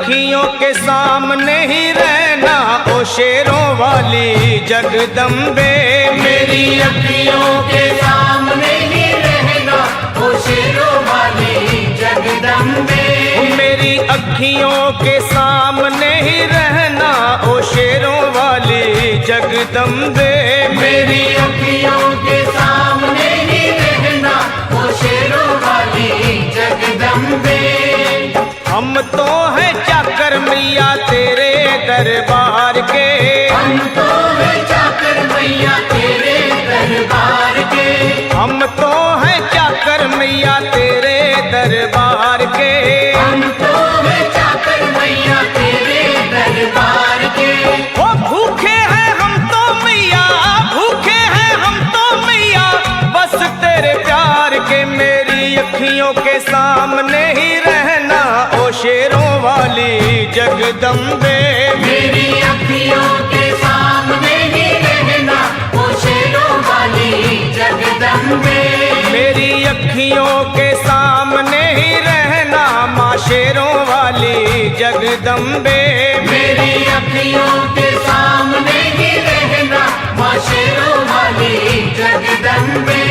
अखियों के सामने ही रहना ओ शेरों वाली जगदम्बे। मेरी अखियों के सामने ही रहना ओ शेरों वाली जगदम्बे। मेरी अखियों के सामने ही रहना ओ शेरों वाली जगदम्बे। मेरी अखियों के सामने ही रहना ओ शेरों वाली जगदम्बे। हम तो हैं चाकर मैया तेरे दरबार के। हम तो हैं चाकर मैया तेरे दरबार के। हम तो हैं चाकर मैया तेरे दरबार के। हम तो हैं चाकर मैया तेरे दरबार के। ओ भूखे हैं हम तो मैया, भूखे हैं हम तो मैया बस तेरे प्यार के। मेरी अखियों के सामने ही रहना ओ शेरों वाली जगदम्बे। मेरी अखियों के सामने ही रहना ओ शेरों वाली जगदम्बे। मेरी अखियों के सामने ही रहना माँ शेरों वाली जगदम्बे। मेरी अखियों के सामने ही रहना माँ शेरों वाली जगदम्बे।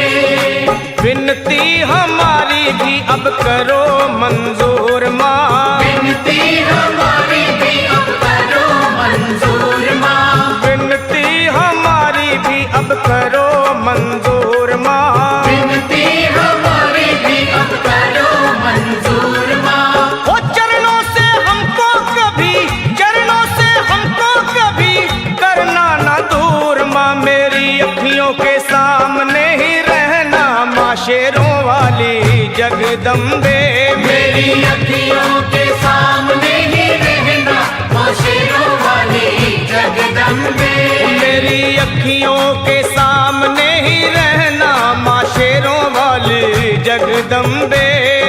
विनती हमारी भी अब करो मंजूर माँ। विनती हमारी भी अब करो मंजूर माँ। विनती हमारी भी अब करो मंजूर माँ। विनती हमारी भी अब करो मंजूर माँ। ओ चरणों से हमको कभी, चरणों से हमको कभी करना ना दूर माँ। मेरी अखियों के सामने ही रहना माँ शेरों वाली जगदम्बे। मेरी अखियों के सामने ही रहना माँ शेरों वाली जगदम्बे। मेरी अखियों के सामने ही रहना माँ शेरों वाली जगदम्बे।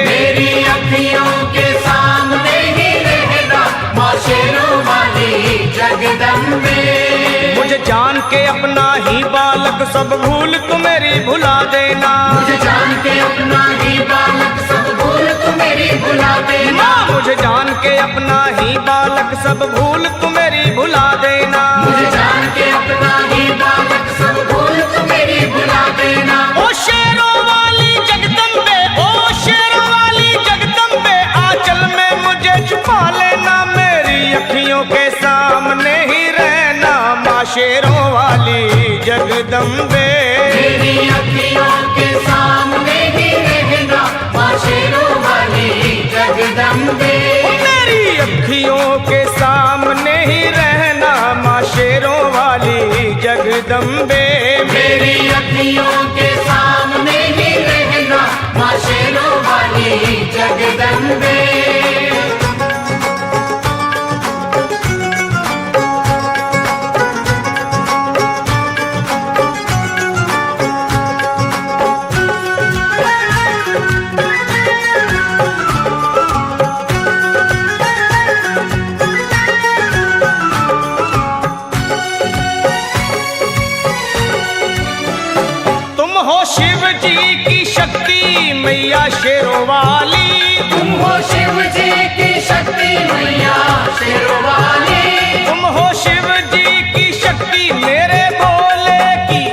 मेरी अखियों के सामने ही रहना माँ शेरों वाली जगदम्बे। मुझे जान के अपना ही बालक सब भूल तू मेरी भुला देना। मुझे जान के अपना ही बालक सब भूल तू मेरी भुला देना। माँ मुझे जान के अपना ही बालक सब भूल तू मेरी भुला देना। मुझे जान के अपना ही बालक सब भूल तू मेरी भुला देना। ओ शेरों वाली जगदम्बे, ओ शेरों वाली जगदम्बे आंचल में मुझे छुपा लेना। मेरी अखियों के सामने ही रहना माँ शेरों वाली जगदम्बे। मेरी अखियों के सामने ही रहना माँ शेरों वाली जगदम्बे। मेरी अखियों के सामने ही रहना माँ शेरों वाली जगदम्बे। मेरी अखियों के सामने ही रहना माँ शेरों वाली जगदम्बे। शिव जी की शक्ति मैया शेरों वाली। तुम हो शिव जी की शक्ति मैया शेरों वाली। तुम हो शिव जी की शक्ति मेरे भोले की,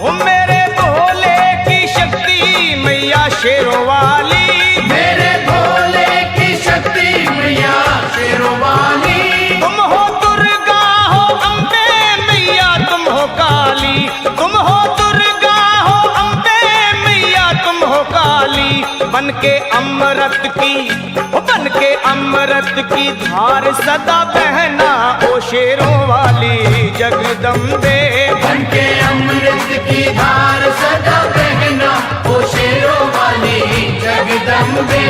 ओ मेरे भोले की शक्ति मैया शेरों वाली। मेरे भोले की शक्ति मैया शेरों वाली। तुम हो दुर्गा हो अम्बे मैया तुम हो काली। तुम हो दुर्गा हो अम्बे मैया तुम हो काली। बन के अमृत की, बन के अमृत की धार सदा बहना ओ शेरों वाली जगदम्बे। बन के अमृत की धार सदा बहना ओ शेरों वाली जगदम्बे।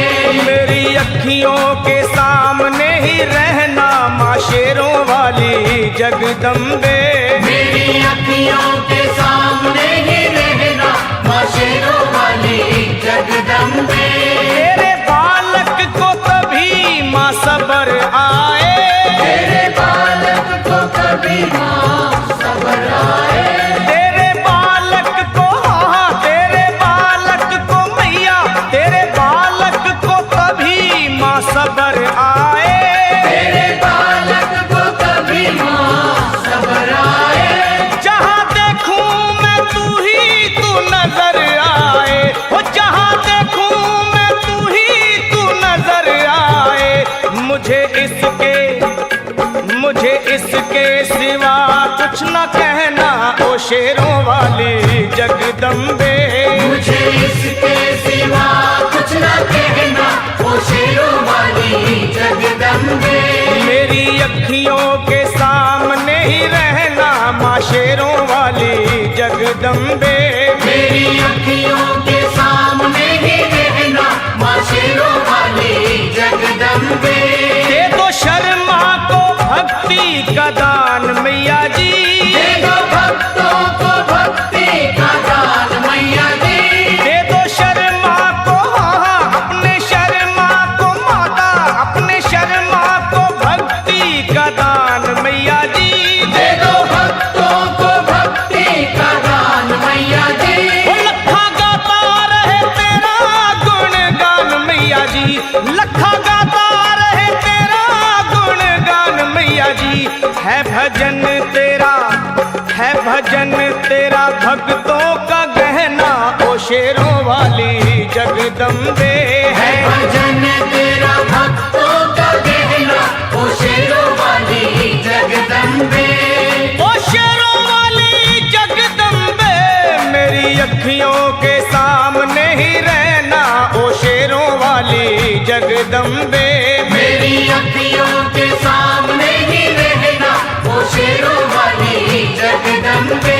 मेरी अखियों के सामने ही रहना माँ शेरों वाली जगदम्बे। मेरी अखियों के सामने ही रहना माँ शेरों वाली जगदम्बे। तेरे बालक को कभी माँ सबर आए। तेरे बालक को कभी माँ सबर आए। तेरे बालक को, हाँ तेरे बालक को मैया, तेरे बालक को कभी माँ सबर आए। तेरे इसके सिवा कुछ न कहना, ओ शेरों वाली जगदम्बे। मेरी अखियों के सामने ही रहना माँ शेरों वाली जगदम्बे। मेरी अखियों के सामने ही रहना, माँ शेरों वाली जगदम्बे। दे दो शर्मा को भक्ति का दान मैया जी, दे दो भक्तों को भक्ति का दान मैया जी। दे दो शर्मा को, हाँ अपने शर्मा को माता, अपने शर्मा को भक्ति का दान मैया जी। दे दो भक्तों को भक्ति का दान मैया जी। वो लखा गाता रहे तेरा गुणगान मैया जी, लखा गाता रहे तेरा गुणगान मैया जी। है भजन तेरा, है भजन तेरा भक्तों का गहना ओ शेरों वाली जगदम्बे। है भजन तेरा भक्तों का गहना, ओ शेरों वाली जगदम्बे। ओ शेरों वाली जगदम्बे, मेरी अखियों के सामने ही रहना ओ शेरों वाली जगदम्बे। मेरी अखियों के सामने ही रहना, ओ शेरों वाली जगदम्बे।